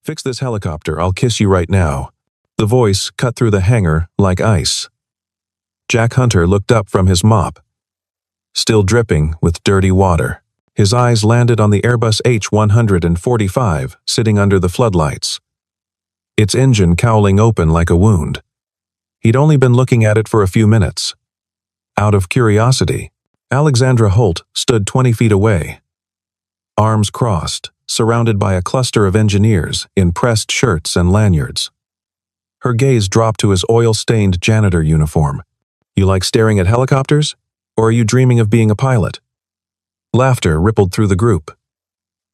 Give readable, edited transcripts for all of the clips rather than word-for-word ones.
"Fix this helicopter, I'll kiss you right now." The voice cut through the hangar like ice. Jack Hunter looked up from his mop, still dripping with dirty water. His eyes landed on the Airbus H-145 sitting under the floodlights, its engine cowling open like a wound. He'd only been looking at it for a few minutes. Out of curiosity, Alexandra Holt stood 20 feet away, arms crossed, surrounded by a cluster of engineers in pressed shirts and lanyards. Her gaze dropped to his oil-stained janitor uniform. "You like staring at helicopters? Or are you dreaming of being a pilot?" Laughter rippled through the group.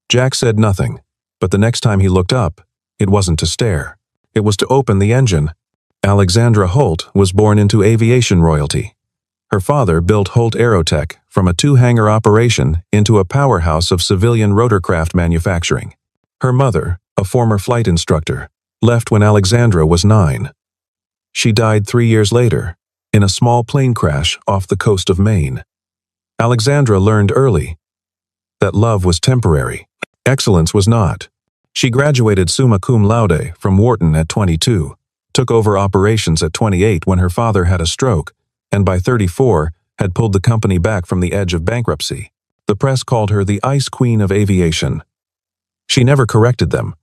Jack said nothing, but the next time he looked up, it wasn't to stare. It was to open the engine. Alexandra Holt was born into aviation royalty. Her father built Holt Aerotech from a two-hangar operation into a powerhouse of civilian rotorcraft manufacturing. Her mother, a former flight instructor, left when Alexandra was 9. She died 3 years later, in a small plane crash off the coast of Maine. Alexandra learned early that love was temporary. Excellence was not. She graduated summa cum laude from Wharton at 22, took over operations at 28 when her father had a stroke, and by 34 had pulled the company back from the edge of bankruptcy. The press called her the Ice Queen of Aviation. She never corrected them.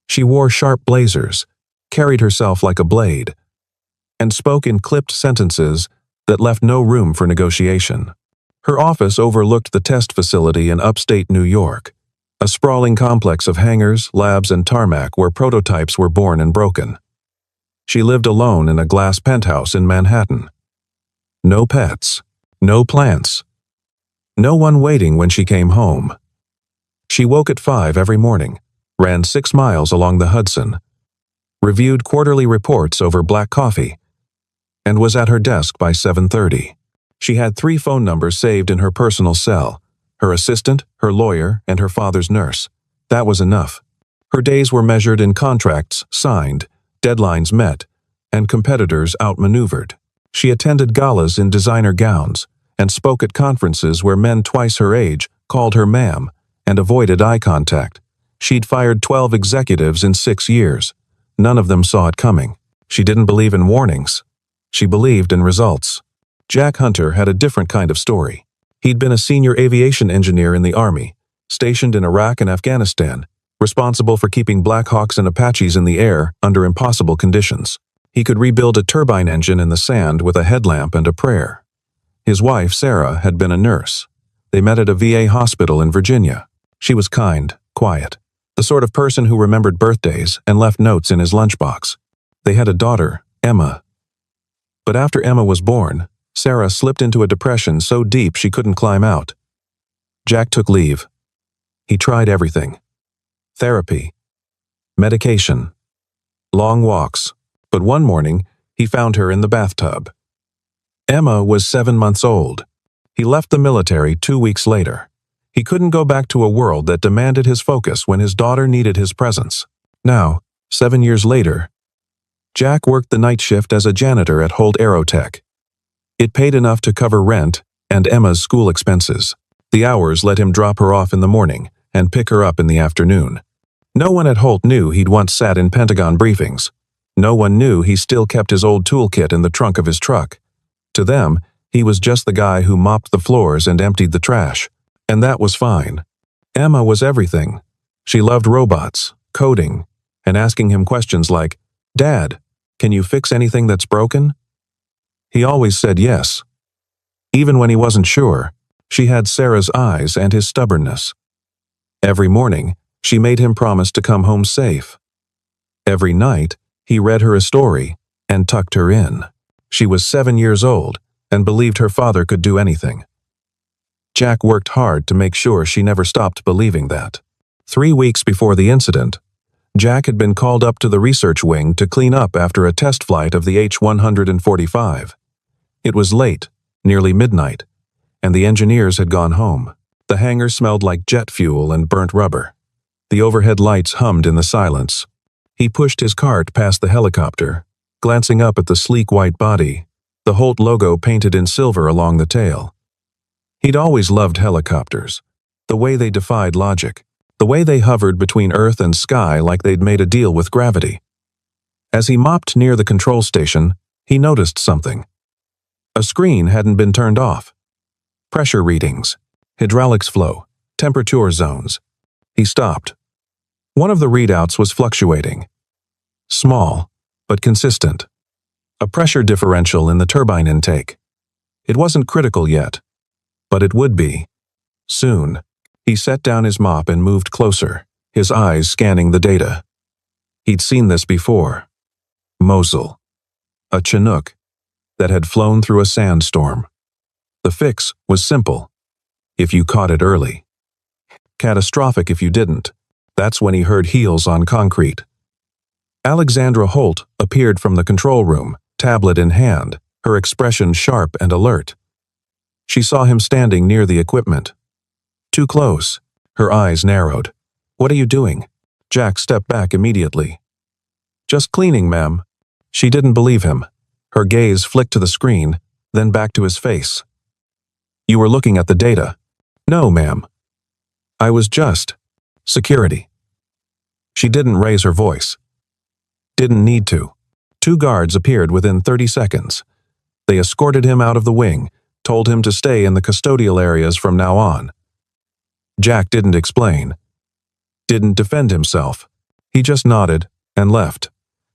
She wore sharp blazers, carried herself like a blade, and spoke in clipped sentences that left no room for negotiation. Her office overlooked the test facility in upstate New York, a sprawling complex of hangars, labs, and tarmac where prototypes were born and broken. She lived alone in a glass penthouse in Manhattan. No pets, no plants, no one waiting when she came home. She woke at 5 every morning, ran 6 miles along the Hudson, reviewed quarterly reports over black coffee, and was at her desk by 7:30. She had 3 phone numbers saved in her personal cell: her assistant, her lawyer, and her father's nurse. That was enough. Her days were measured in contracts signed, deadlines met, and competitors outmaneuvered. She attended galas in designer gowns and spoke at conferences where men twice her age called her ma'am and avoided eye contact. She'd fired 12 executives in 6 years. None of them saw it coming. She didn't believe in warnings. She believed in results. Jack Hunter had a different kind of story. He'd been a senior aviation engineer in the Army, stationed in Iraq and Afghanistan, responsible for keeping Black Hawks and Apaches in the air under impossible conditions. He could rebuild a turbine engine in the sand with a headlamp and a prayer. His wife, Sarah, had been a nurse. They met at a VA hospital in Virginia. She was kind, quiet, the sort of person who remembered birthdays and left notes in his lunchbox. They had a daughter, Emma. But after Emma was born, Sarah slipped into a depression so deep she couldn't climb out. Jack took leave. He tried everything: therapy, medication, long walks, but one morning he found her in the bathtub. Emma was 7 months old. He left the military 2 weeks later. He couldn't go back to a world that demanded his focus when his daughter needed his presence. Now, 7 years later, Jack worked the night shift as a janitor at Holt Aerotech. It paid enough to cover rent and Emma's school expenses. The hours let him drop her off in the morning and pick her up in the afternoon. No one at Holt knew he'd once sat in Pentagon briefings. No one knew he still kept his old toolkit in the trunk of his truck. To them, he was just the guy who mopped the floors and emptied the trash. And that was fine. Emma was everything. She loved robots, coding, and asking him questions like, "Dad, can you fix anything that's broken?" He always said yes. Even when he wasn't sure, she had Sarah's eyes and his stubbornness. Every morning, she made him promise to come home safe. Every night, he read her a story and tucked her in. She was 7 years old and believed her father could do anything. Jack worked hard to make sure she never stopped believing that. 3 weeks before the incident, Jack had been called up to the research wing to clean up after a test flight of the H-145. It was late, nearly midnight, and the engineers had gone home. The hangar smelled like jet fuel and burnt rubber. The overhead lights hummed in the silence. He pushed his cart past the helicopter, glancing up at the sleek white body, the Holt logo painted in silver along the tail. He'd always loved helicopters, the way they defied logic. the way they hovered between earth and sky like they'd made a deal with gravity. As he mopped near the control station, he noticed something. A screen hadn't been turned off. Pressure readings, hydraulics flow, temperature zones. He stopped. One of the readouts was fluctuating. Small, but consistent. A pressure differential in the turbine intake. It wasn't critical yet, but it would be. Soon. He set down his mop and moved closer, his eyes scanning the data. He'd seen this before. Mosul. A Chinook that had flown through a sandstorm. The fix was simple, if you caught it early. Catastrophic if you didn't. That's when he heard heels on concrete. Alexandra Holt appeared from the control room, tablet in hand, her expression sharp and alert. She saw him standing near the equipment. Too close. Her eyes narrowed. "What are you doing?" Jack stepped back immediately. "Just cleaning, ma'am." She didn't believe him. Her gaze flicked to the screen, then back to his face. "You were looking at the data." "No, ma'am. I was just security." She didn't raise her voice. Didn't need to. 2 guards appeared within 30 seconds. They escorted him out of the wing, told him to stay in the custodial areas from now on. Jack didn't explain. Didn't defend himself. He just nodded and left.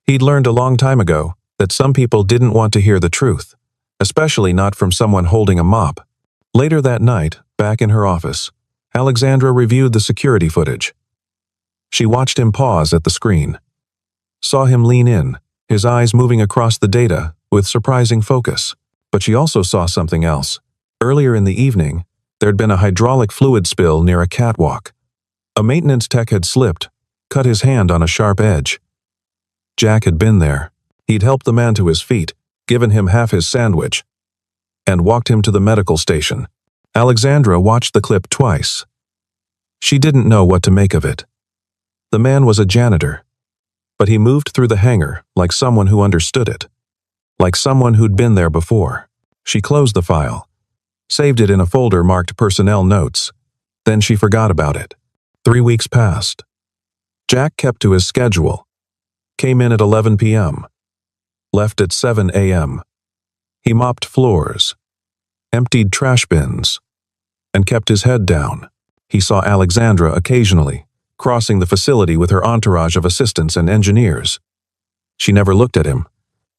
He'd learned a long time ago that some people didn't want to hear the truth, especially not from someone holding a mop. Later that night, back in her office, Alexandra reviewed the security footage. She watched him pause at the screen. Saw him lean in, his eyes moving across the data with surprising focus. But she also saw something else. Earlier in the evening, there'd been a hydraulic fluid spill near a catwalk. A maintenance tech had slipped, cut his hand on a sharp edge. Jack had been there. He'd helped the man to his feet, given him half his sandwich, and walked him to the medical station. Alexandra watched the clip twice. She didn't know what to make of it. The man was a janitor, but he moved through the hangar like someone who understood it, like someone who'd been there before. She closed the file, saved it in a folder marked personnel notes. Then she forgot about it. 3 weeks passed. Jack kept to his schedule. Came in at 11 p.m. Left at 7 a.m. He mopped floors, emptied trash bins, and kept his head down. He saw Alexandra occasionally, crossing the facility with her entourage of assistants and engineers. She never looked at him.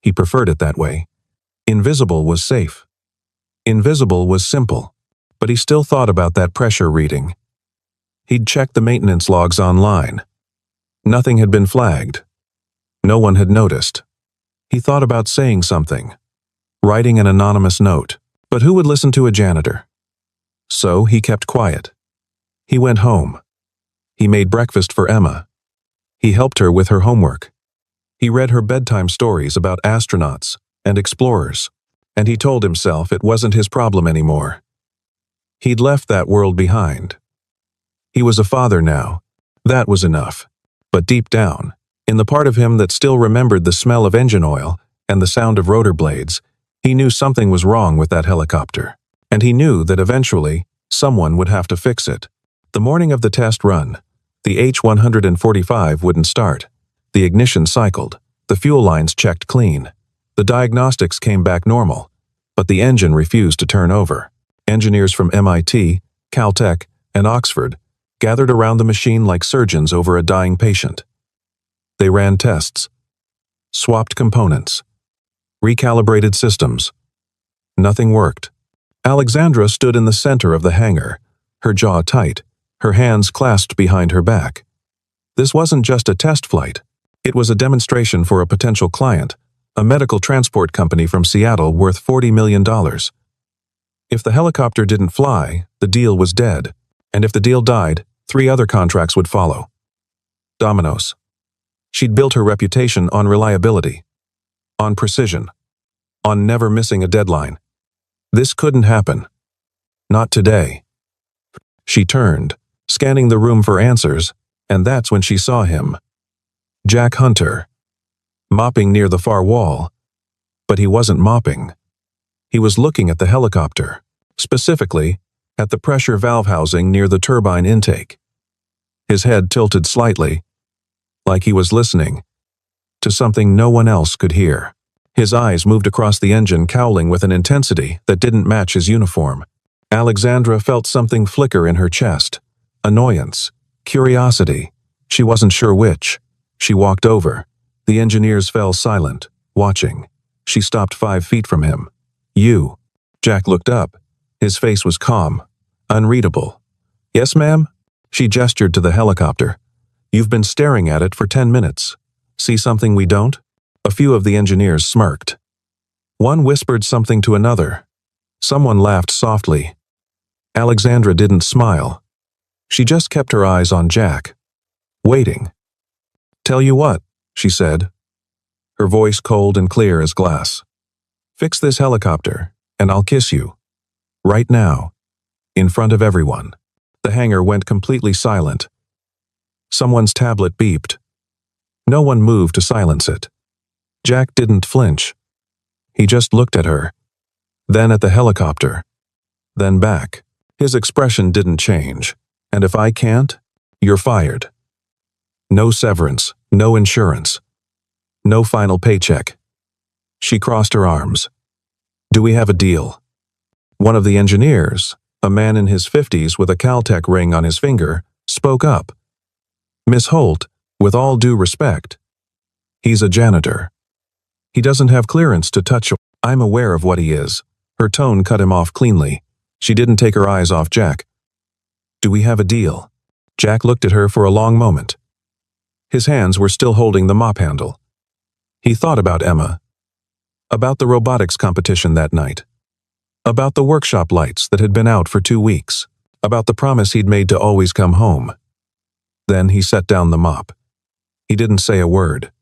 He preferred it that way. Invisible was safe. Invisible was simple, but he still thought about that pressure reading. He'd checked the maintenance logs online. Nothing had been flagged. No one had noticed. He thought about saying something, writing an anonymous note, but who would listen to a janitor? So he kept quiet. He went home. He made breakfast for Emma. He helped her with her homework. He read her bedtime stories about astronauts and explorers, and he told himself it wasn't his problem anymore. He'd left that world behind. He was a father now. That was enough. But deep down, in the part of him that still remembered the smell of engine oil and the sound of rotor blades, he knew something was wrong with that helicopter. And he knew that eventually, someone would have to fix it. The morning of the test run, the H-145 wouldn't start. The ignition cycled. The fuel lines checked clean. The diagnostics came back normal, but the engine refused to turn over. Engineers from MIT, Caltech, and Oxford gathered around the machine like surgeons over a dying patient. They ran tests, swapped components, recalibrated systems. Nothing worked. Alexandra stood in the center of the hangar, her jaw tight, her hands clasped behind her back. This wasn't just a test flight. It was a demonstration for a potential client, a medical transport company from Seattle worth $40 million. If the helicopter didn't fly, the deal was dead. And if the deal died, 3 other contracts would follow. Dominoes. She'd built her reputation on reliability, on precision, on never missing a deadline. This couldn't happen. Not today. She turned, scanning the room for answers, and that's when she saw him. Jack Hunter, mopping near the far wall. But he wasn't mopping. He was looking at the helicopter, specifically at the pressure valve housing near the turbine intake. his head tilted slightly, like he was listening to something no one else could hear. His eyes moved across the engine, cowling with an intensity that didn't match his uniform. Alexandra felt something flicker in her chest. Annoyance, curiosity. She wasn't sure which. She walked over. The engineers fell silent, watching. She stopped 5 feet from him. "You." Jack looked up. His face was calm, unreadable. "Yes, ma'am?" She gestured to the helicopter. "You've been staring at it for 10 minutes. See something we don't?" A few of the engineers smirked. One whispered something to another. Someone laughed softly. Alexandra didn't smile. She just kept her eyes on Jack, waiting. "Tell you what," she said, her voice cold and clear as glass. "Fix this helicopter, and I'll kiss you. Right now. In front of everyone." The hangar went completely silent. Someone's tablet beeped. No one moved to silence it. Jack didn't flinch. He just looked at her, then at the helicopter, then back. His expression didn't change. "And if I can't, you're fired. No severance, no insurance, no final paycheck." She crossed her arms. "Do we have a deal?" One of the engineers, a man in his 50s with a Caltech ring on his finger, spoke up. "Miss Holt, with all due respect, he's a janitor. He doesn't have clearance to touch." "I'm aware of what he is." Her tone cut him off cleanly. She didn't take her eyes off Jack. "Do we have a deal?" Jack looked at her for a long moment. His hands were still holding the mop handle. He thought about Emma, about the robotics competition that night, about the workshop lights that had been out for 2 weeks, about the promise he'd made to always come home. Then he set down the mop. He didn't say a word.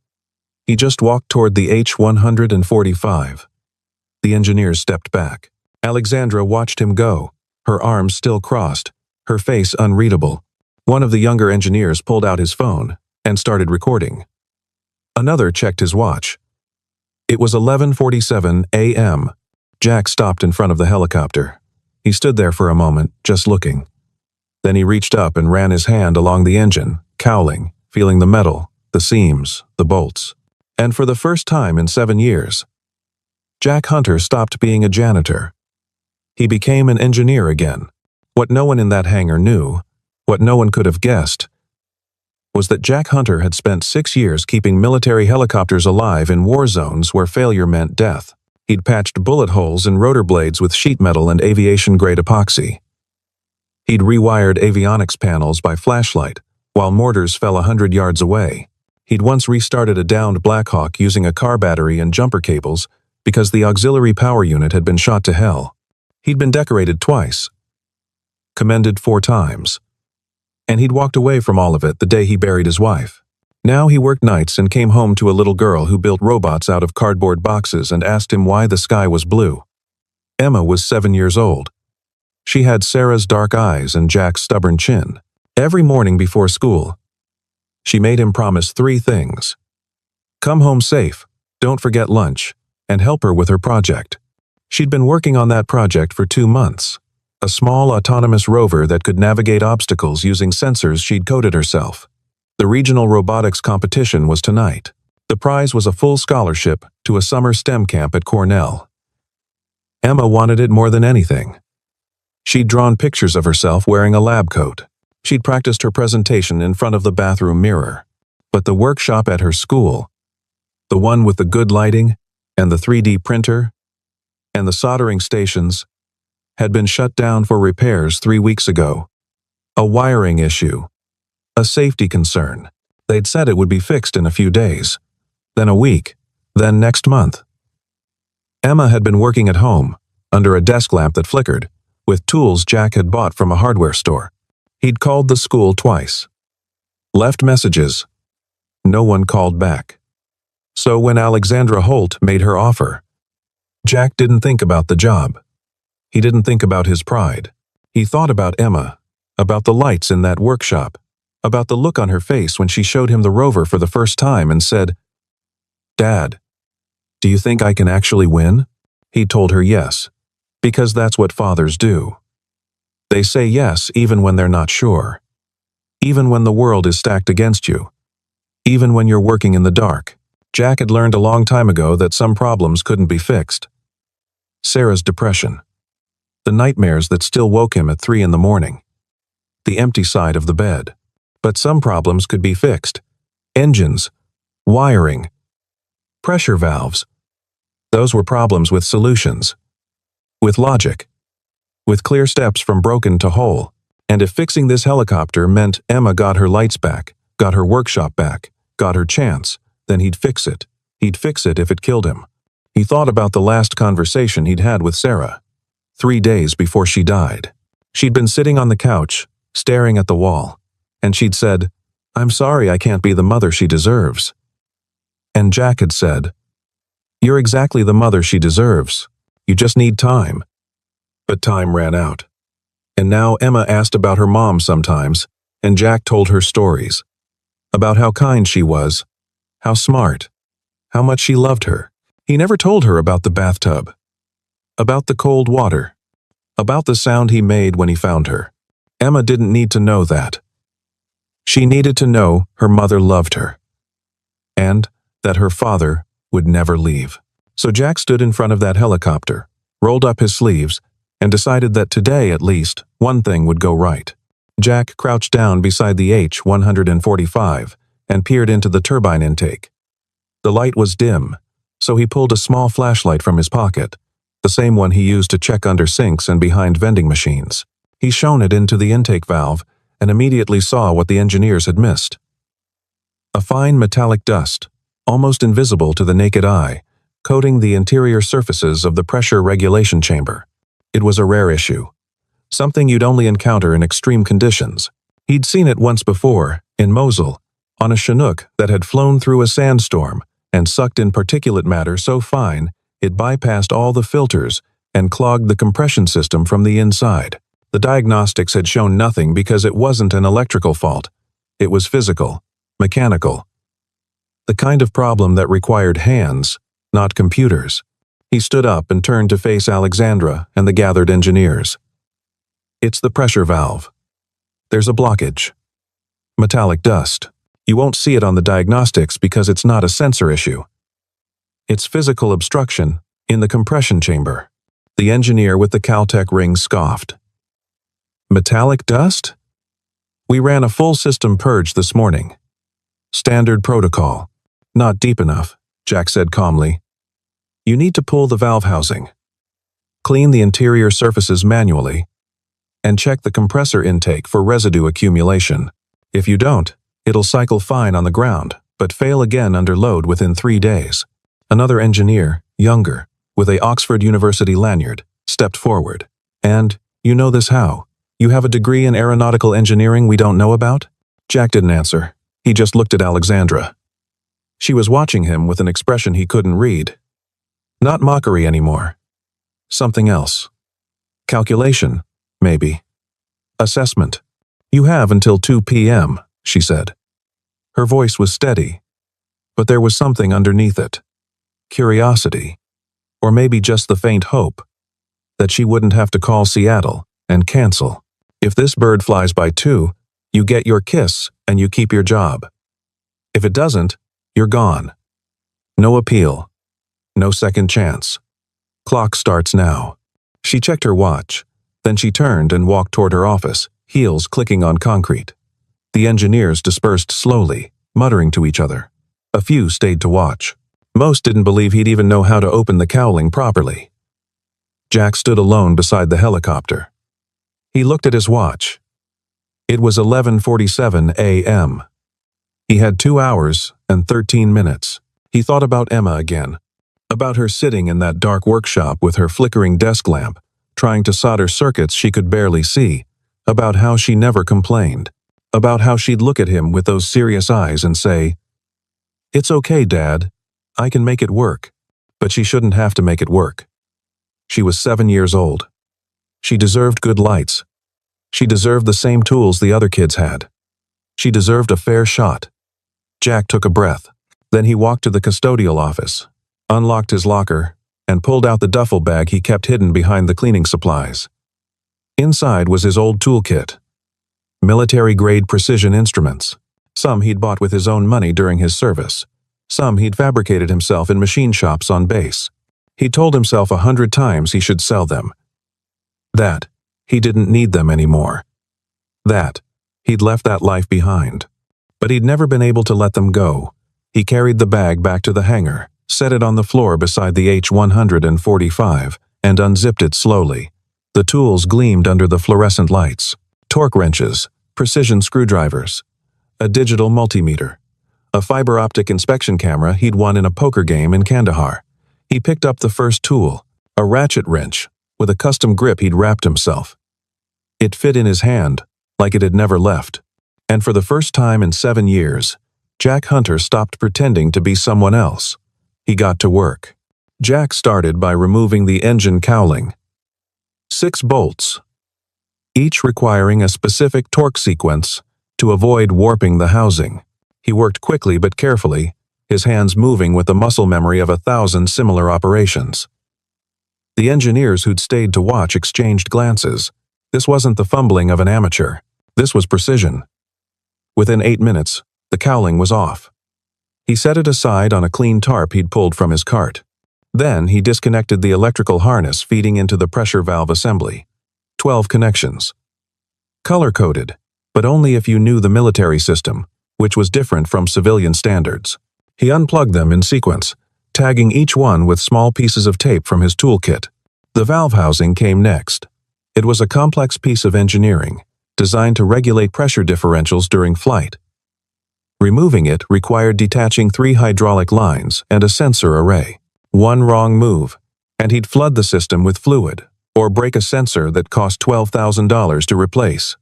He just walked toward the H-145. The engineers stepped back. Alexandra watched him go, her arms still crossed, her face unreadable. One of the younger engineers pulled out his phone and started recording. Another checked his watch. It was 11:47 a.m. Jack stopped in front of the helicopter. He stood there for a moment, just looking. Then he reached up and ran his hand along the engine, cowling, feeling the metal, the seams, the bolts. And for the first time in 7 years, Jack Hunter stopped being a janitor. He became an engineer again. What no one in that hangar knew, what no one could have guessed, was that Jack Hunter had spent 6 years keeping military helicopters alive in war zones where failure meant death. He'd patched bullet holes in rotor blades with sheet metal and aviation-grade epoxy. He'd rewired avionics panels by flashlight while mortars fell 100 yards away. He'd once restarted a downed Black Hawk using a car battery and jumper cables because the auxiliary power unit had been shot to hell. He'd been decorated twice, commended 4 times. And he'd walked away from all of it the day he buried his wife. Now he worked nights and came home to a little girl who built robots out of cardboard boxes and asked him why the sky was blue. Emma was 7 years old. She had Sarah's dark eyes and Jack's stubborn chin. Every morning before school, she made him promise 3 things. Come home safe, don't forget lunch, and help her with her project. She'd been working on that project for 2 months. A small autonomous rover that could navigate obstacles using sensors she'd coded herself. The regional robotics competition was tonight. The prize was a full scholarship to a summer STEM camp at Cornell. Emma wanted it more than anything. She'd drawn pictures of herself wearing a lab coat. She'd practiced her presentation in front of the bathroom mirror. But the workshop at her school, the one with the good lighting, and the 3D printer, and the soldering stations, had been shut down for repairs 3 weeks ago. A wiring issue. A safety concern. They'd said it would be fixed in a few days. Then a week. Then next month. Emma had been working at home, under a desk lamp that flickered, with tools Jack had bought from a hardware store. He'd called the school twice. Left messages. No one called back. So when Alexandra Holt made her offer, Jack didn't think about the job. He didn't think about his pride. He thought about Emma, about the lights in that workshop, about the look on her face when she showed him the rover for the first time and said, "Dad, do you think I can actually win?" He told her yes, because that's what fathers do. They say yes even when they're not sure. even when the world is stacked against you, even when you're working in the dark. Jack had learned a long time ago that some problems couldn't be fixed. Sarah's depression, the nightmares that still woke him at 3 in the morning, the empty side of the bed. But some problems could be fixed. Engines, wiring, pressure valves. Those were problems with solutions, with logic, with clear steps from broken to whole. And if fixing this helicopter meant Emma got her lights back, got her workshop back, got her chance, then he'd fix it. He'd fix it if it killed him. He thought about the last conversation he'd had with Sarah, 3 days before she died. She'd been sitting on the couch, staring at the wall, and she'd said, "I'm sorry I can't be the mother she deserves." And Jack had said, "You're exactly the mother she deserves. You just need time." But time ran out. And now Emma asked about her mom sometimes, and Jack told her stories. About how kind she was, how smart, how much she loved her. He never told her about the bathtub, about the cold water, about the sound he made when he found her. Emma didn't need to know that. She needed to know her mother loved her, and that her father would never leave. So Jack stood in front of that helicopter, rolled up his sleeves, and decided that today, at least, one thing would go right. Jack crouched down beside the H-145 and peered into the turbine intake. The light was dim, so he pulled a small flashlight from his pocket, the same one he used to check under sinks and behind vending machines. He shone it into the intake valve and immediately saw what the engineers had missed. A fine metallic dust, almost invisible to the naked eye, coating the interior surfaces of the pressure regulation chamber. It was a rare issue, something you'd only encounter in extreme conditions. He'd seen it once before, in Mosul, on a Chinook that had flown through a sandstorm and sucked in particulate matter so fine it bypassed all the filters and clogged the compression system from the inside. The diagnostics had shown nothing because it wasn't an electrical fault. It was physical, mechanical. The kind of problem that required hands, not computers. He stood up and turned to face Alexandra and the gathered engineers. "It's the pressure valve. There's a blockage. Metallic dust. You won't see it on the diagnostics because it's not a sensor issue. It's physical obstruction in the compression chamber." The engineer with the Caltech ring scoffed. "Metallic dust? We ran a full system purge this morning. Standard protocol. Not deep enough," Jack said calmly. "You need to pull the valve housing, clean the interior surfaces manually, and check the compressor intake for residue accumulation. If you don't, it'll cycle fine on the ground, but fail again under load within 3 days." Another engineer, younger, with a Oxford University lanyard, stepped forward. "And, you know this how? You have a degree in aeronautical engineering we don't know about?" Jack didn't answer. He just looked at Alexandra. She was watching him with an expression he couldn't read. Not mockery anymore. Something else. Calculation, maybe. Assessment. "You have until 2 p.m., she said. Her voice was steady, but there was something underneath it. Curiosity. Or maybe just the faint hope that she wouldn't have to call Seattle and cancel. If this bird flies by 2, you get your kiss and you keep your job. If it doesn't, you're gone. No appeal. No second chance. Clock starts now." She checked her watch. Then she turned and walked toward her office, heels clicking on concrete. The engineers dispersed slowly, muttering to each other. A few stayed to watch. Most didn't believe he'd even know how to open the cowling properly. Jack stood alone beside the helicopter. He looked at his watch. It was 11:47 a.m. He had 2 hours and 13 minutes. He thought about Emma again, about her sitting in that dark workshop with her flickering desk lamp, trying to solder circuits she could barely see, about how she never complained, about how she'd look at him with those serious eyes and say, "It's okay, Dad. I can make it work." But she shouldn't have to make it work. She was 7 years old. She deserved good lights. She deserved the same tools the other kids had. She deserved a fair shot. Jack took a breath. Then he walked to the custodial office, unlocked his locker, and pulled out the duffel bag he kept hidden behind the cleaning supplies. Inside was his old toolkit. military-grade precision instruments. Some he'd bought with his own money during his service. Some he'd fabricated himself in machine shops on base. He told himself 100 times he should sell them. That he didn't need them anymore. That he'd left that life behind. But he'd never been able to let them go. He carried the bag back to the hangar, set it on the floor beside the H-145, and unzipped it slowly. The tools gleamed under the fluorescent lights. Torque wrenches, precision screwdrivers, a digital multimeter, a fiber optic inspection camera he'd won in a poker game in Kandahar. He picked up the first tool, a ratchet wrench, with a custom grip he'd wrapped himself. It fit in his hand, like it had never left. And for the first time in 7 years, Jack Hunter stopped pretending to be someone else. He got to work. Jack started by removing the engine cowling. 6 bolts, each requiring a specific torque sequence to avoid warping the housing. He worked quickly but carefully, his hands moving with the muscle memory of 1,000 similar operations. The engineers who'd stayed to watch exchanged glances. This wasn't the fumbling of an amateur. This was precision. Within 8 minutes, the cowling was off. He set it aside on a clean tarp he'd pulled from his cart. Then he disconnected the electrical harness feeding into the pressure valve assembly. 12 connections. Color-coded, but only if you knew the military system, which was different from civilian standards. He unplugged them in sequence, tagging each one with small pieces of tape from his toolkit. The valve housing came next. It was a complex piece of engineering, designed to regulate pressure differentials during flight. Removing it required detaching 3 hydraulic lines and a sensor array. One wrong move, and he'd flood the system with fluid, or break a sensor that cost $12,000 to replace.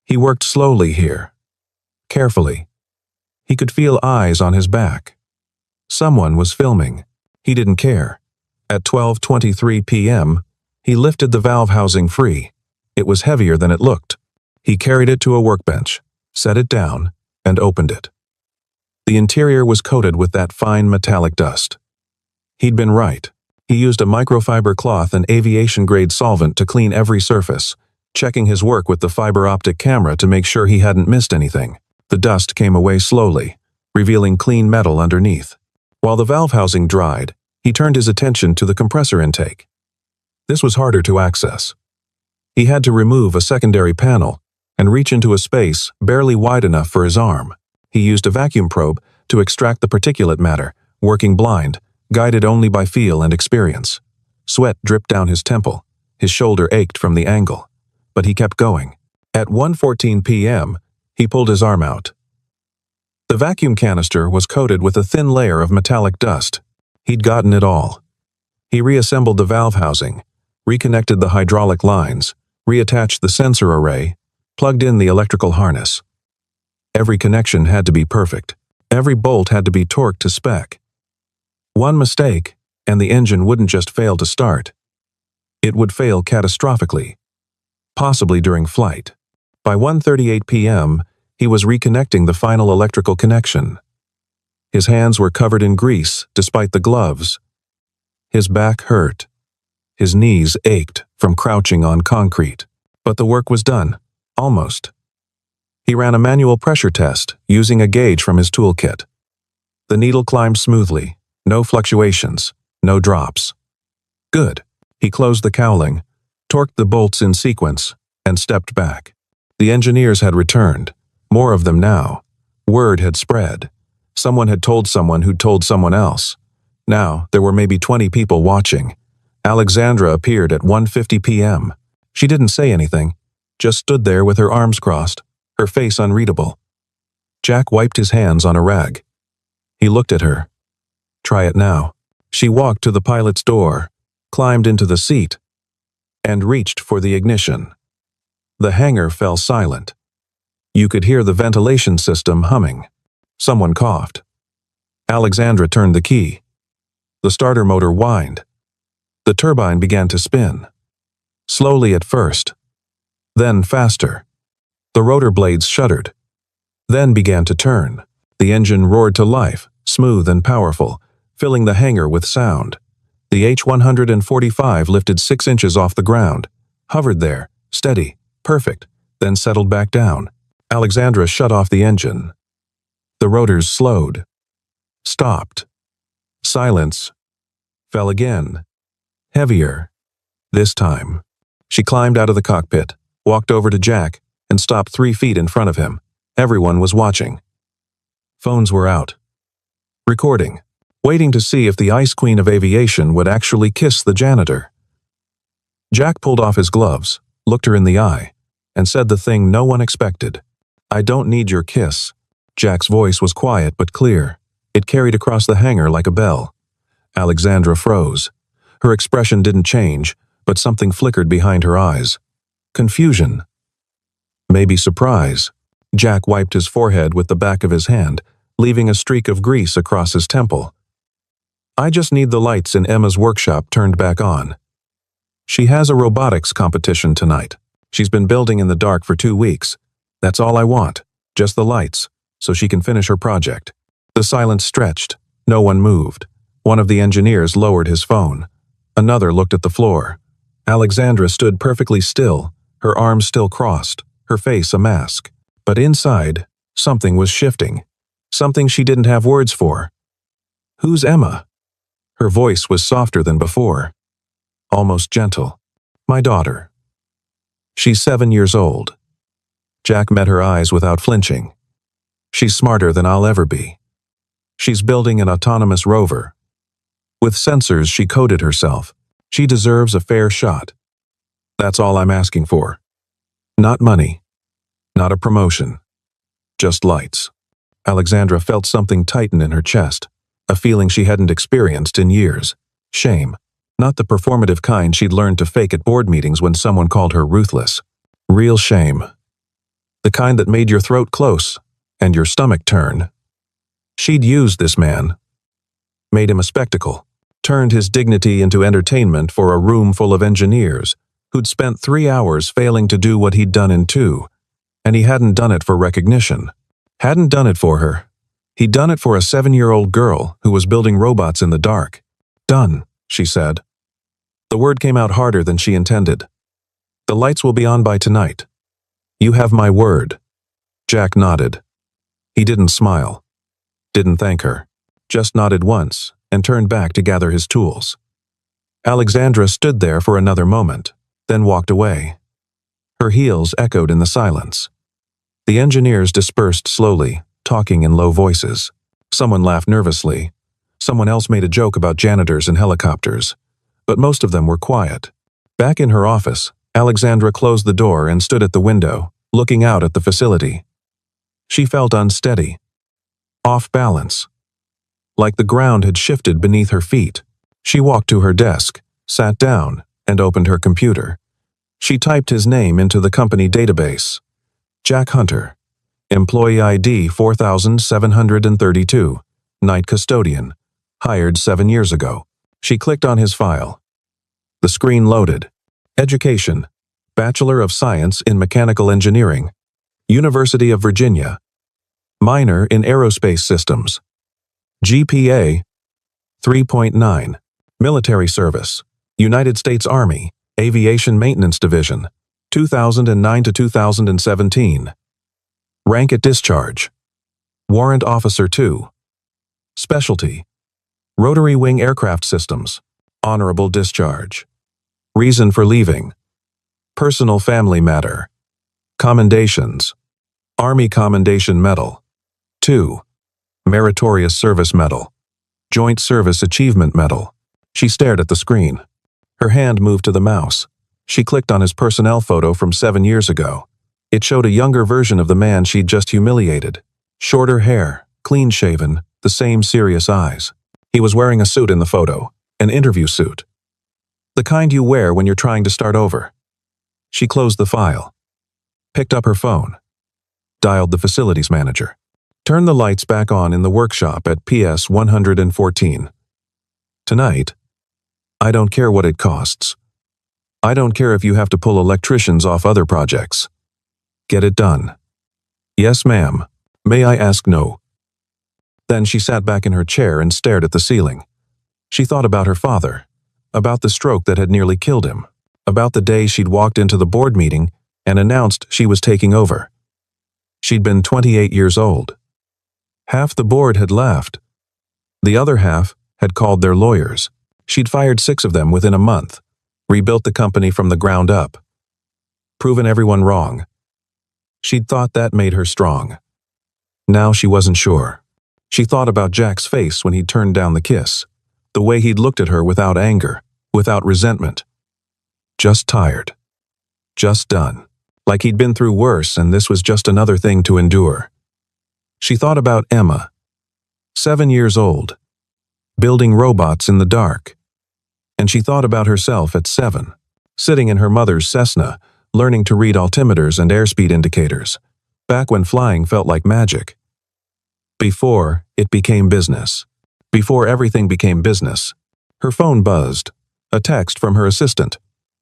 He worked slowly here, carefully. He could feel eyes on his back. Someone was filming. He didn't care. At 12:23 p.m., he lifted the valve housing free. It was heavier than it looked. He carried it to a workbench, set it down, and opened it. The interior was coated with that fine metallic dust. He'd been right. He used a microfiber cloth and aviation-grade solvent to clean every surface, checking his work with the fiber optic camera to make sure he hadn't missed anything. The dust came away slowly, revealing clean metal underneath. While the valve housing dried, he turned his attention to the compressor intake. This was harder to access. He had to remove a secondary panel and reach into a space barely wide enough for his arm. He used a vacuum probe to extract the particulate matter, working blind, guided only by feel and experience. Sweat dripped down his temple. His shoulder ached from the angle. But he kept going. At 1:14 p.m., he pulled his arm out. The vacuum canister was coated with a thin layer of metallic dust. He'd gotten it all. He reassembled the valve housing, reconnected the hydraulic lines, reattached the sensor array, plugged in the electrical harness. Every connection had to be perfect. Every bolt had to be torqued to spec. One mistake, and the engine wouldn't just fail to start. It would fail catastrophically, possibly during flight. By 1:38 p.m., he was reconnecting the final electrical connection. His hands were covered in grease despite the gloves. His back hurt. His knees ached from crouching on concrete. But the work was done, almost. He ran a manual pressure test using a gauge from his toolkit. The needle climbed smoothly. No fluctuations, no drops. Good. He closed the cowling, torqued the bolts in sequence, and stepped back. The engineers had returned, more of them now. Word had spread. Someone had told someone who'd told someone else. Now, there were maybe 20 people watching. Alexandra appeared at 1:50 p.m. She didn't say anything, just stood there with her arms crossed, her face unreadable. Jack wiped his hands on a rag. He looked at her. Try it now. She walked to the pilot's door, climbed into the seat, and reached for the ignition. The hangar fell silent. You could hear the ventilation system humming. Someone coughed. Alexandra turned the key. The starter motor whined. The turbine began to spin. Slowly at first, then faster. The rotor blades shuddered, then began to turn. The engine roared to life, smooth and powerful, filling the hangar with sound. The H-145 lifted 6 inches off the ground, hovered there, steady, perfect, then settled back down. Alexandra shut off the engine. The rotors slowed, stopped. Silence fell again, heavier. This time, she climbed out of the cockpit, walked over to Jack, and stopped 3 feet in front of him. Everyone was watching. Phones were out. Recording, waiting to see if the Ice Queen of Aviation would actually kiss the janitor. Jack pulled off his gloves, looked her in the eye, and said the thing no one expected. "I don't need your kiss." Jack's voice was quiet but clear. It carried across the hangar like a bell. Alexandra froze. Her expression didn't change, but something flickered behind her eyes. Confusion. Maybe surprise. Jack wiped his forehead with the back of his hand, leaving a streak of grease across his temple. "I just need the lights in Emma's workshop turned back on. She has a robotics competition tonight. She's been building in the dark for 2 weeks. That's all I want, just the lights, so she can finish her project." The silence stretched. No one moved. One of the engineers lowered his phone. Another looked at the floor. Alexandra stood perfectly still, her arms still crossed, her face a mask. But inside, something was shifting. Something she didn't have words for. "Who's Emma?" Her voice was softer than before. Almost gentle. "My daughter. She's 7 years old." Jack met her eyes without flinching. "She's smarter than I'll ever be. She's building an autonomous rover. With sensors, she coded herself. She deserves a fair shot. That's all I'm asking for. Not money. Not a promotion. Just lights." Alexandra felt something tighten in her chest, a feeling she hadn't experienced in years. Shame. Not the performative kind she'd learned to fake at board meetings when someone called her ruthless. Real shame. The kind that made your throat close and your stomach turn. She'd used this man. Made him a spectacle. Turned his dignity into entertainment for a room full of engineers who'd spent 3 hours failing to do what he'd done in 2. And he hadn't done it for recognition. Hadn't done it for her. He'd done it for a 7-year-old girl who was building robots in the dark. "Done," she said. The word came out harder than she intended. "The lights will be on by tonight. You have my word." Jack nodded. He didn't smile. Didn't thank her. Just nodded once and turned back to gather his tools. Alexandra stood there for another moment, then walked away. Her heels echoed in the silence. The engineers dispersed slowly, talking in low voices. Someone laughed nervously. Someone else made a joke about janitors and helicopters. But most of them were quiet. Back in her office, Alexandra closed the door and stood at the window, looking out at the facility. She felt unsteady. Off balance. Like the ground had shifted beneath her feet. She walked to her desk, sat down, and opened her computer. She typed his name into the company database. Jack Hunter. Employee ID 4732. Night custodian. Hired 7 years ago. She clicked on his file. The screen loaded. Education. Bachelor of Science in Mechanical Engineering. University of Virginia. Minor in Aerospace Systems. GPA 3.9. Military service. United States Army, Aviation Maintenance Division, 2009 to 2017. Rank at discharge. Warrant Officer 2. Specialty. Rotary Wing Aircraft Systems. Honorable discharge. Reason for leaving. Personal family matter. Commendations. Army Commendation Medal. 2. Meritorious Service Medal. Joint Service Achievement Medal. She stared at the screen. Her hand moved to the mouse. She clicked on his personnel photo from 7 years ago. It showed a younger version of the man she'd just humiliated. Shorter hair, clean-shaven, the same serious eyes. He was wearing a suit in the photo, an interview suit. The kind you wear when you're trying to start over. She closed the file. Picked up her phone. Dialed the facilities manager. Turn the lights back on in the workshop at PS 114. Tonight, I don't care what it costs. I don't care if you have to pull electricians off other projects. Get it done. Yes, ma'am. May I ask no? Then she sat back in her chair and stared at the ceiling. She thought about her father, about the stroke that had nearly killed him, about the day she'd walked into the board meeting and announced she was taking over. She'd been 28 years old. Half the board had left. The other half had called their lawyers. She'd fired 6 of them within a month, rebuilt the company from the ground up, proven everyone wrong. She'd thought that made her strong. Now she wasn't sure. She thought about Jack's face when he'd turned down the kiss, the way he'd looked at her without anger, without resentment. Just tired. Just done. Like he'd been through worse and this was just another thing to endure. She thought about Emma, 7 years old, building robots in the dark. And she thought about herself at 7, sitting in her mother's Cessna, learning to read altimeters and airspeed indicators, back when flying felt like magic. Before it became business. Before everything became business. Her phone buzzed. A text from her assistant.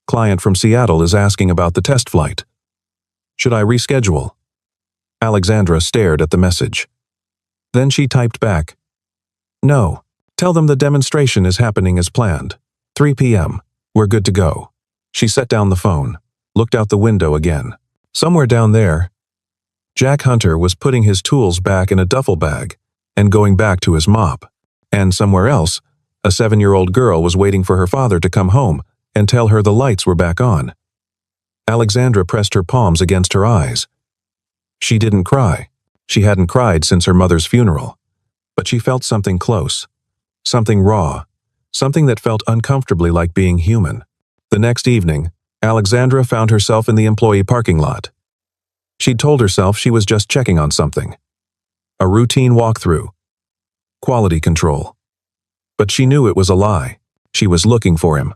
Client from Seattle is asking about the test flight. Should I reschedule? Alexandra stared at the message. Then she typed back. No. Tell them the demonstration is happening as planned. 3 p.m. We're good to go. She set down the phone, looked out the window again. Somewhere down there, Jack Hunter was putting his tools back in a duffel bag and going back to his mop. And somewhere else, a 7-year-old girl was waiting for her father to come home and tell her the lights were back on. Alexandra pressed her palms against her eyes. She didn't cry. She hadn't cried since her mother's funeral. But she felt something close, something raw, something that felt uncomfortably like being human. The next evening, Alexandra found herself in the employee parking lot. She'd told herself she was just checking on something. A routine walkthrough. Quality control. But she knew it was a lie. She was looking for him.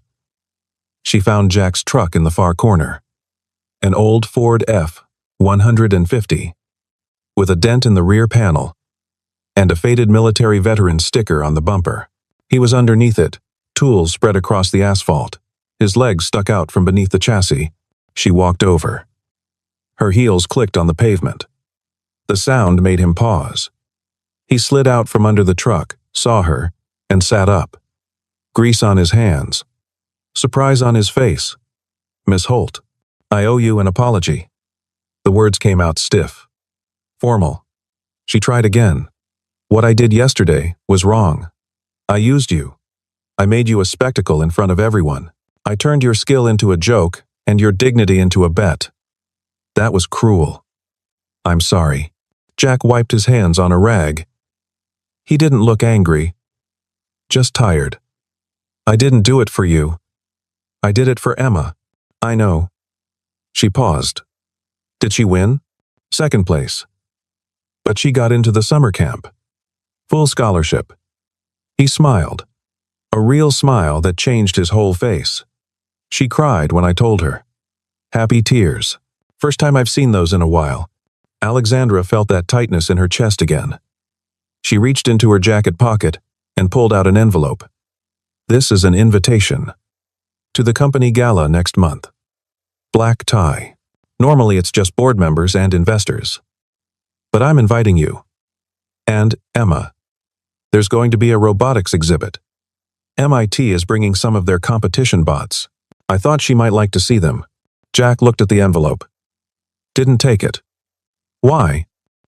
She found Jack's truck in the far corner. An old Ford F-150, with a dent in the rear panel, and a faded military veteran sticker on the bumper. He was underneath it, tools spread across the asphalt. His legs stuck out from beneath the chassis. She walked over. Her heels clicked on the pavement. The sound made him pause. He slid out from under the truck, saw her, and sat up. Grease on his hands. Surprise on his face. Miss Holt, I owe you an apology. The words came out stiff. Formal. She tried again. What I did yesterday was wrong. I used you. I made you a spectacle in front of everyone. I turned your skill into a joke and your dignity into a bet. That was cruel. I'm sorry. Jack wiped his hands on a rag. He didn't look angry. Just tired. I didn't do it for you. I did it for Emma. I know. She paused. Did she win? 2nd place. But she got into the summer camp. Full scholarship. He smiled. A real smile that changed his whole face. She cried when I told her. Happy tears. First time I've seen those in a while. Alexandra felt that tightness in her chest again. She reached into her jacket pocket and pulled out an envelope. This is an invitation. To the company gala next month. Black tie. Normally it's just board members and investors. But I'm inviting you. And Emma. There's going to be a robotics exhibit. MIT is bringing some of their competition bots. I thought she might like to see them. Jack looked at the envelope. Didn't take it. Why?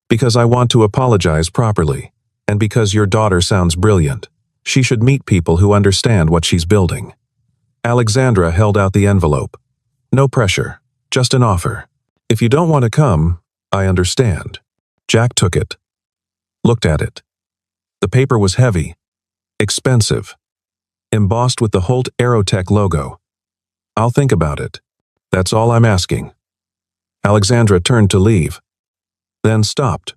Because I want to apologize properly, and because your daughter sounds brilliant. She should meet people who understand what she's building. Alexandra held out the envelope. No pressure, just an offer. If you don't want to come, I understand. Jack took it. Looked at it. The paper was heavy, expensive, embossed with the Holt Aerotech logo. I'll think about it. That's all I'm asking. Alexandra turned to leave, then stopped.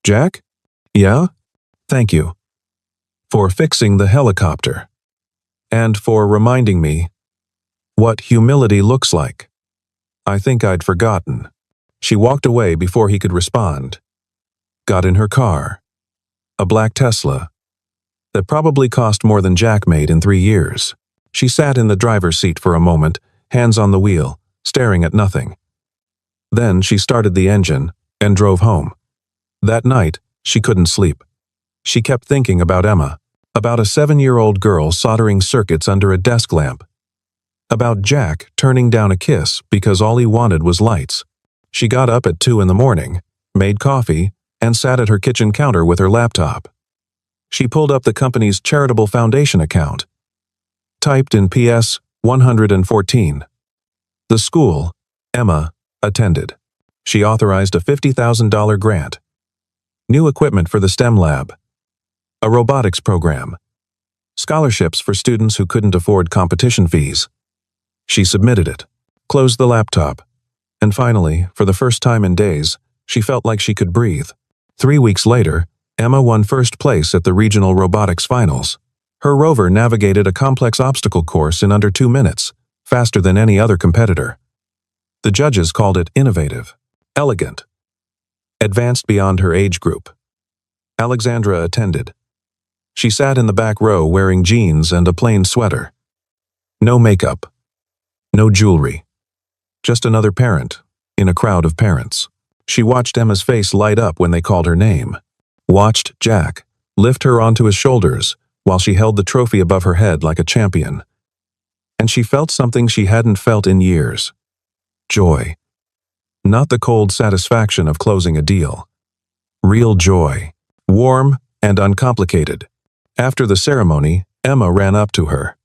Jack? Yeah? Thank you. For fixing the helicopter. And for reminding me what humility looks like. I think I'd forgotten. She walked away before he could respond. Got in her car. A black Tesla. That probably cost more than Jack made in 3 years. She sat in the driver's seat for a moment, hands on the wheel, staring at nothing. Then she started the engine and drove home. That night, she couldn't sleep. She kept thinking about Emma, about a 7-year-old girl soldering circuits under a desk lamp. About Jack turning down a kiss because all he wanted was lights. She got up at 2 in the morning, made coffee, and sat at her kitchen counter with her laptop. She pulled up the company's charitable foundation account. Typed in PS 114. The school, Emma, attended. She authorized a $50,000 grant. New equipment for the STEM lab. A robotics program. Scholarships for students who couldn't afford competition fees. She submitted it, closed the laptop, and finally, for the first time in days, she felt like she could breathe. 3 weeks later, Emma won first place at the regional robotics finals. Her rover navigated a complex obstacle course in under 2 minutes, faster than any other competitor. The judges called it innovative, elegant, advanced beyond her age group. Alexandra attended. She sat in the back row wearing jeans and a plain sweater. No makeup. No jewelry. Just another parent in a crowd of parents. She watched Emma's face light up when they called her name. Watched Jack lift her onto his shoulders while she held the trophy above her head like a champion. And she felt something she hadn't felt in years. Joy. Not the cold satisfaction of closing a deal. Real joy. Warm and uncomplicated. After the ceremony, Emma ran up to her.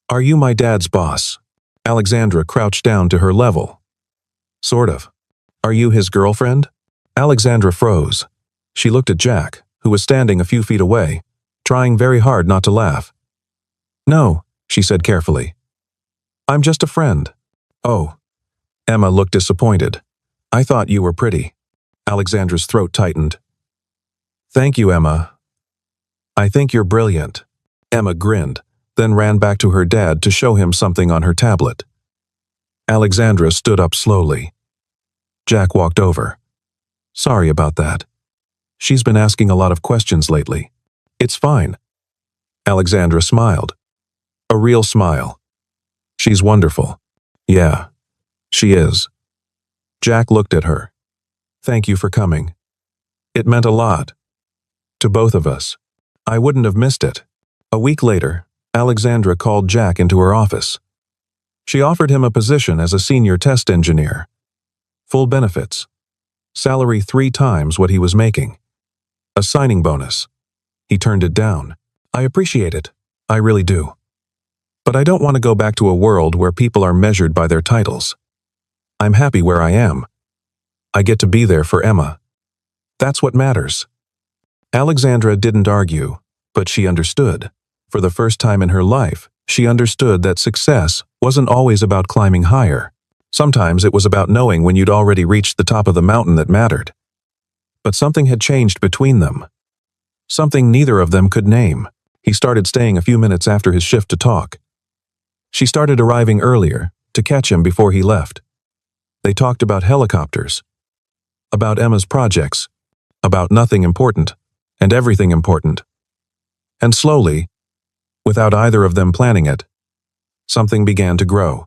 "Are you my dad's boss?" Alexandra crouched down to her level. "Sort of. Are you his girlfriend?" Alexandra froze. She looked at Jack, who was standing a few feet away, trying very hard not to laugh. "No," she said carefully. "I'm just a friend." "Oh." Emma looked disappointed. "I thought you were pretty." Alexandra's throat tightened. "Thank you, Emma. I think you're brilliant." Emma grinned, then ran back to her dad to show him something on her tablet. Alexandra stood up slowly. Jack walked over. "Sorry about that. She's been asking a lot of questions lately." "It's fine." Alexandra smiled. A real smile. "She's wonderful." "Yeah, she is." Jack looked at her. "Thank you for coming. It meant a lot. To both of us. I wouldn't have missed it." A week later, Alexandra called Jack into her office. She offered him a position as a senior test engineer. Full benefits. Salary 3 times what he was making. A signing bonus. He turned it down. "I appreciate it. I really do. But I don't want to go back to a world where people are measured by their titles. I'm happy where I am. I get to be there for Emma. That's what matters." Alexandra didn't argue, but she understood. For the first time in her life, she understood that success wasn't always about climbing higher. Sometimes it was about knowing when you'd already reached the top of the mountain that mattered. But something had changed between them. Something neither of them could name. He started staying a few minutes after his shift to talk. She started arriving earlier, to catch him before he left. They talked about helicopters. About Emma's projects. About nothing important, and everything important. And slowly, without either of them planning it, something began to grow.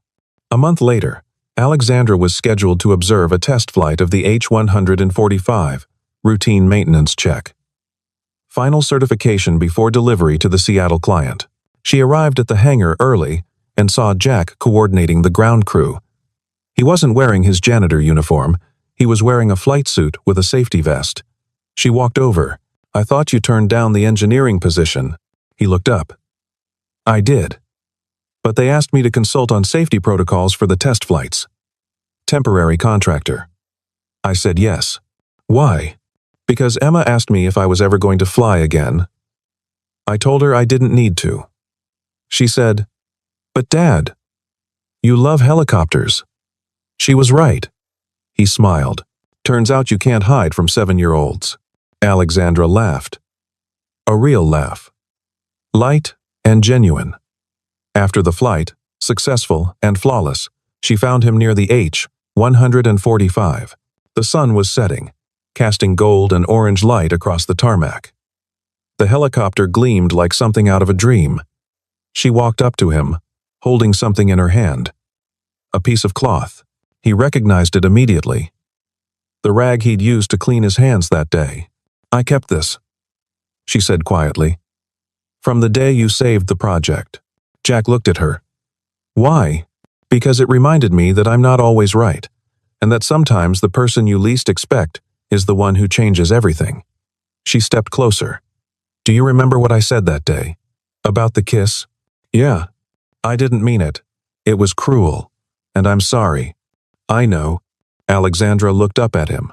A month later, Alexandra was scheduled to observe a test flight of the H-145, routine maintenance check. Final certification before delivery to the Seattle client. She arrived at the hangar early and saw Jack coordinating the ground crew. He wasn't wearing his janitor uniform. He was wearing a flight suit with a safety vest. She walked over. "I thought you turned down the engineering position." He looked up. "I did. But they asked me to consult on safety protocols for the test flights. Temporary contractor." I said yes. "Why?" "Because Emma asked me if I was ever going to fly again." I told her I didn't need to. She said, "But Dad, you love helicopters." She was right. He smiled. "Turns out you can't hide from 7-year-olds. Alexandra laughed. A real laugh. Light and genuine. After the flight, successful and flawless, she found him near the H-145. The sun was setting, casting gold and orange light across the tarmac. The helicopter gleamed like something out of a dream. She walked up to him, holding something in her hand. A piece of cloth. He recognized it immediately. The rag he'd used to clean his hands that day. "I kept this," she said quietly. "From the day you saved the project." Jack looked at her. Why? Because it reminded me that I'm not always right, and that sometimes the person you least expect is the one who changes everything. She stepped closer. Do you remember what I said that day? About the kiss? Yeah. I didn't mean it. It was cruel. And I'm sorry. I know. Alexandra looked up at him.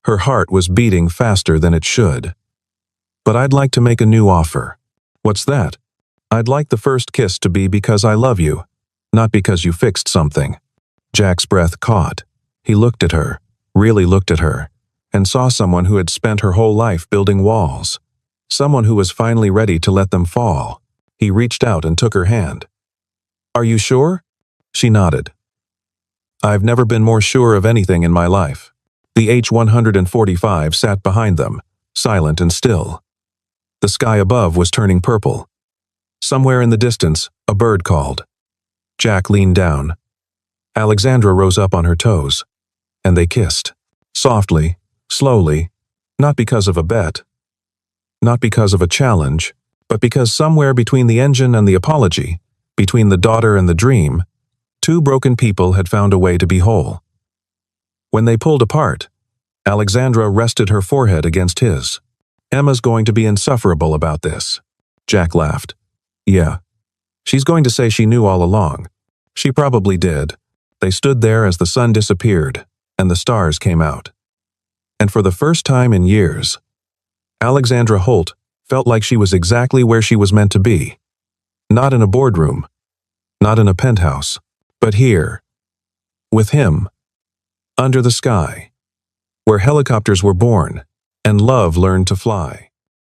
Her heart was beating faster than it should. But I'd like to make a new offer. What's that? I'd like the first kiss to be because I love you, not because you fixed something. Jack's breath caught. He looked at her, really looked at her, and saw someone who had spent her whole life building walls. Someone who was finally ready to let them fall. He reached out and took her hand. Are you sure? She nodded. I've never been more sure of anything in my life. The H-145 sat behind them, silent and still. The sky above was turning purple. Somewhere in the distance, a bird called. Jack leaned down. Alexandra rose up on her toes, and they kissed. Softly, slowly, not because of a bet, not because of a challenge, but because somewhere between the engine and the apology, between the daughter and the dream, two broken people had found a way to be whole. When they pulled apart, Alexandra rested her forehead against his. Emma's going to be insufferable about this. Jack laughed. Yeah. She's going to say she knew all along. She probably did. They stood there as the sun disappeared, and the stars came out. And for the first time in years, Alexandra Holt felt like she was exactly where she was meant to be. Not in a boardroom, not in a penthouse, but here, with him, under the sky, where helicopters were born and love learned to fly.